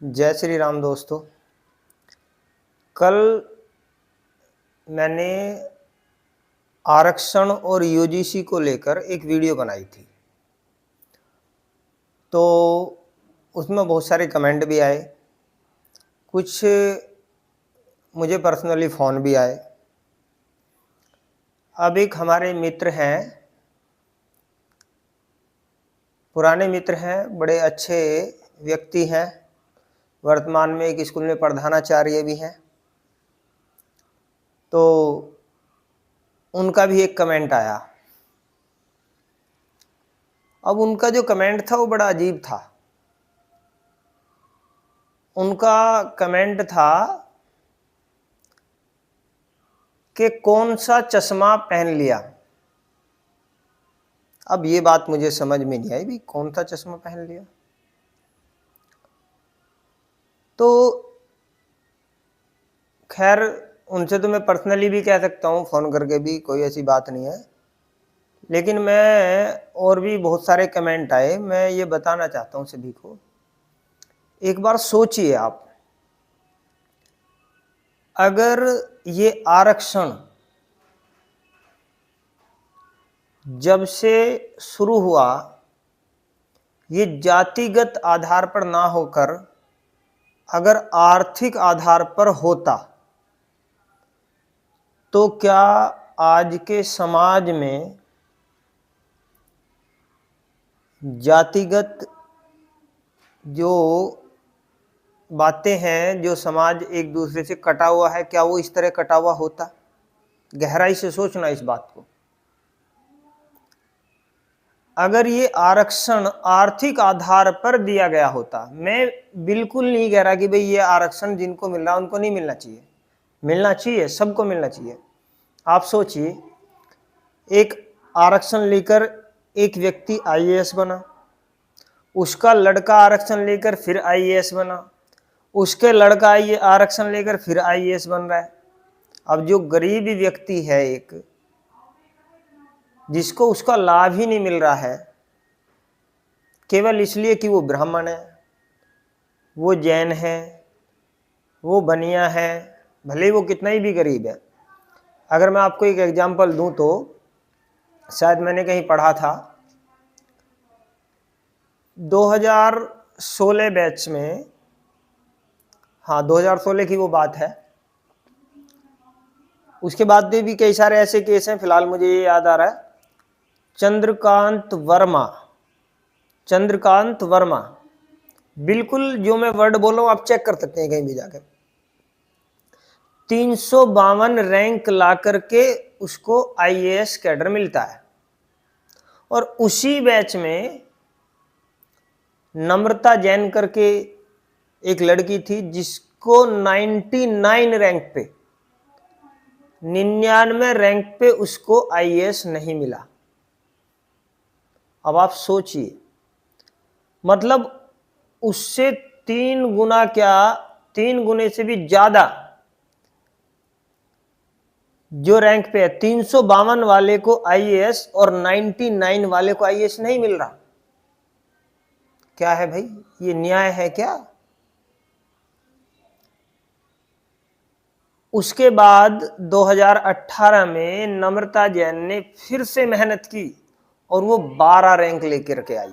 जय श्री राम दोस्तों। कल मैंने आरक्षण और यूजीसी को लेकर एक वीडियो बनाई थी, तो उसमें बहुत सारे कमेंट भी आए, कुछ मुझे पर्सनली फ़ोन भी आए। अब एक हमारे मित्र हैं, पुराने मित्र हैं, बड़े अच्छे व्यक्ति हैं, वर्तमान में एक स्कूल में प्रधानाचार्य भी हैं। तो उनका भी एक कमेंट आया। अब उनका जो कमेंट था वो बड़ा अजीब था। उनका कमेंट था कि कौन सा चश्मा पहन लिया। अब ये बात मुझे समझ में नहीं आई भी कौन सा चश्मा पहन लिया। तो खैर उनसे तो मैं पर्सनली भी कह सकता हूँ, फ़ोन करके भी, कोई ऐसी बात नहीं है। लेकिन मैं और भी बहुत सारे कमेंट आए, मैं ये बताना चाहता हूँ सभी को। एक बार सोचिए आप, अगर ये आरक्षण जब से शुरू हुआ ये जातिगत आधार पर ना होकर अगर आर्थिक आधार पर होता, तो क्या आज के समाज में जातिगत जो बातें हैं, जो समाज एक दूसरे से कटा हुआ है, क्या वो इस तरह कटा हुआ होता? गहराई से सोचना इस बात को। अगर ये आरक्षण आर्थिक आधार पर दिया गया होता, मैं बिल्कुल नहीं कह रहा कि भाई ये आरक्षण जिनको मिल रहा है उनको नहीं मिलना चाहिए, मिलना चाहिए, सबको मिलना चाहिए। आप सोचिए, एक आरक्षण लेकर एक व्यक्ति आईएएस बना, उसका लड़का आरक्षण लेकर फिर आईएएस बना, उसके लड़का ये आरक्षण लेकर फिर आईएएस बन रहा है। अब जो गरीब व्यक्ति है, एक जिसको उसका लाभ ही नहीं मिल रहा है, केवल इसलिए कि वो ब्राह्मण है, वो जैन है, वो बनिया है, भले वो कितना ही भी गरीब है। अगर मैं आपको एक एग्जांपल दूं तो शायद मैंने कहीं पढ़ा था, 2016 बैच में, हाँ 2016 की वो बात है। उसके बाद भी कई सारे ऐसे केस हैं, फिलहाल मुझे ये याद आ रहा है, चंद्रकांत वर्मा, बिल्कुल जो मैं वर्ड बोल रहा हूं आप चेक कर सकते हैं कहीं भी जाकर। 352 रैंक ला करके उसको आईएएस कैडर मिलता है। और उसी बैच में नम्रता जैन करके एक लड़की थी, जिसको 99 रैंक पे, 99 रैंक पे उसको आईएएस नहीं मिला। अब आप सोचिए, मतलब उससे 3 गुना, क्या 3 गुने से भी ज्यादा जो रैंक पे है, 352 वाले को आईएएस और 99 वाले को आईएएस नहीं मिल रहा। क्या है भाई, ये न्याय है क्या? उसके बाद 2018 में नम्रता जैन ने फिर से मेहनत की और वो 12 रैंक लेकर के आई,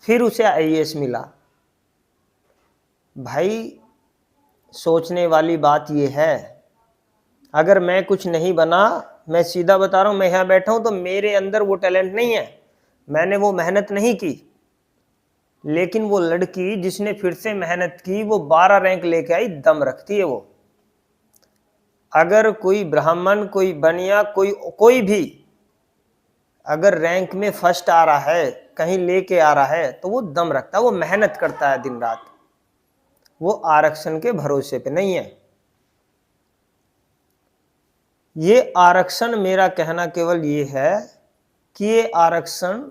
फिर उसे आईएएस मिला। भाई सोचने वाली बात ये है, अगर मैं कुछ नहीं बना, मैं सीधा बता रहा हूं, मैं यहां बैठा हूं तो मेरे अंदर वो टैलेंट नहीं है, मैंने वो मेहनत नहीं की। लेकिन वो लड़की जिसने फिर से मेहनत की, वो 12 रैंक लेके आई, दम रखती है वो। अगर कोई ब्राह्मण, कोई बनिया, कोई भी अगर रैंक में फर्स्ट आ रहा है, कहीं लेके आ रहा है, तो वो दम रखता है, वो मेहनत करता है दिन रात, वो आरक्षण के भरोसे पे नहीं है। ये आरक्षण, मेरा कहना केवल ये है कि ये आरक्षण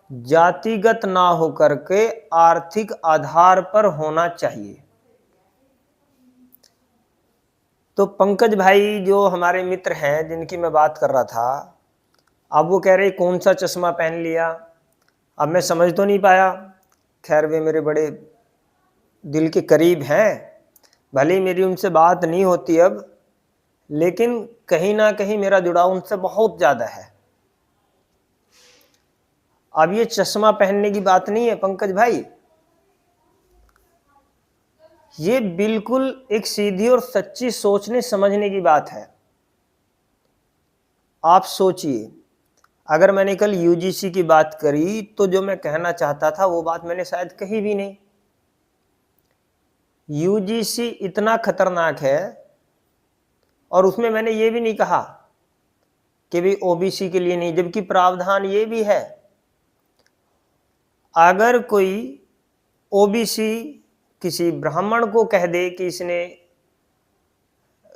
जातिगत ना होकर के आर्थिक आधार पर होना चाहिए। तो पंकज भाई जो हमारे मित्र हैं, जिनकी मैं बात कर रहा था, अब वो कह रहे कौन सा चश्मा पहन लिया। अब मैं समझ तो नहीं पाया खैर वे मेरे बड़े दिल के करीब हैं, भले ही मेरी उनसे बात नहीं होती अब, लेकिन कहीं ना कहीं मेरा जुड़ाव उनसे बहुत ज़्यादा है। अब ये चश्मा पहनने की बात नहीं है पंकज भाई, ये बिल्कुल एक सीधी और सच्ची सोचने समझने की बात है। आप सोचिए, अगर मैंने कल यूजीसी की बात करी तो जो मैं कहना चाहता था वो बात मैंने शायद कही भी नहीं। यूजीसी इतना खतरनाक है, और उसमें मैंने ये भी नहीं कहा कि भी ओबीसी के लिए नहीं, जबकि प्रावधान ये भी है, अगर कोई ओबीसी किसी ब्राह्मण को कह दे कि इसने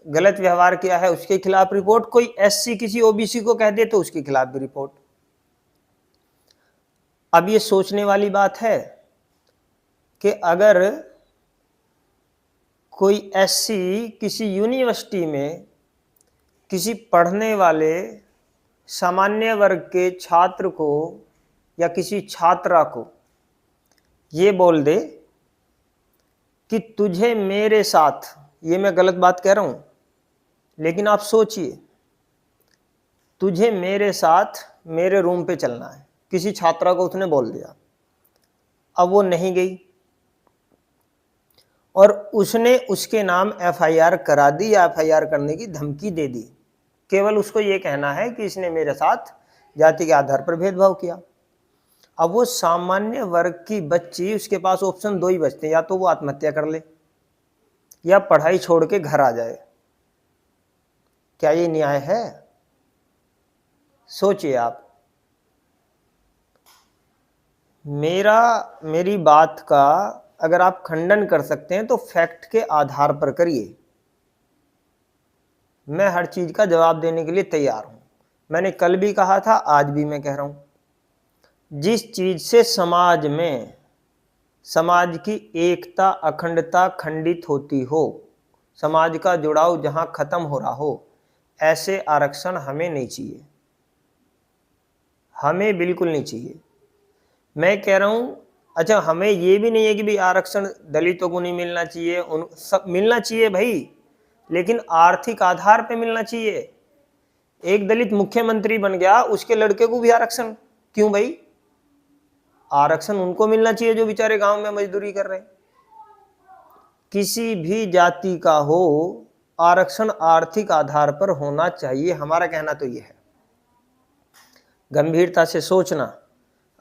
गलत व्यवहार किया है, उसके खिलाफ रिपोर्ट, कोई एससी किसी ओबीसी को कह दे तो उसके खिलाफ भी रिपोर्ट। अब ये सोचने वाली बात है कि अगर कोई एससी किसी यूनिवर्सिटी में किसी पढ़ने वाले सामान्य वर्ग के छात्र को या किसी छात्रा को ये बोल दे कि तुझे मेरे साथ, ये मैं गलत बात कह रहा हूं, लेकिन आप सोचिए, तुझे मेरे साथ मेरे रूम पे चलना है, किसी छात्रा को उसने बोल दिया, अब वो नहीं गई और उसने उसके नाम एफआईआर करा दी या एफआईआर करने की धमकी दे दी, केवल उसको ये कहना है कि इसने मेरे साथ जाति के आधार पर भेदभाव किया। अब वो सामान्य वर्ग की बच्ची, उसके पास ऑप्शन दो ही बचते हैं, या तो वो आत्महत्या कर ले या पढ़ाई छोड़ के घर आ जाए। क्या ये न्याय है? सोचिए आप। मेरी बात का अगर आप खंडन कर सकते हैं तो फैक्ट के आधार पर करिए, मैं हर चीज का जवाब देने के लिए तैयार हूं। मैंने कल भी कहा था, आज भी मैं कह रहा हूं, जिस चीज से समाज में समाज की एकता अखंडता खंडित होती हो, समाज का जुड़ाव जहां खत्म हो रहा हो, ऐसे आरक्षण हमें नहीं चाहिए, हमें बिल्कुल नहीं चाहिए। मैं कह रहा हूं, अच्छा हमें ये भी नहीं है कि भाई आरक्षण दलितों को नहीं मिलना चाहिए, उन सब मिलना चाहिए भाई, लेकिन आर्थिक आधार पे मिलना चाहिए। एक दलित मुख्यमंत्री बन गया, उसके लड़के को भी आरक्षण क्यों भाई? आरक्षण उनको मिलना चाहिए जो बेचारे गांव में मजदूरी कर रहे हैं। किसी भी जाति का हो, आरक्षण आर्थिक आधार पर होना चाहिए, हमारा कहना तो यह है। गंभीरता से सोचना,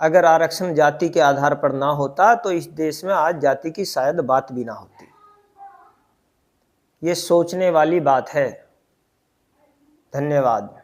अगर आरक्षण जाति के आधार पर ना होता तो इस देश में आज जाति की शायद बात भी ना होती। ये सोचने वाली बात है। धन्यवाद।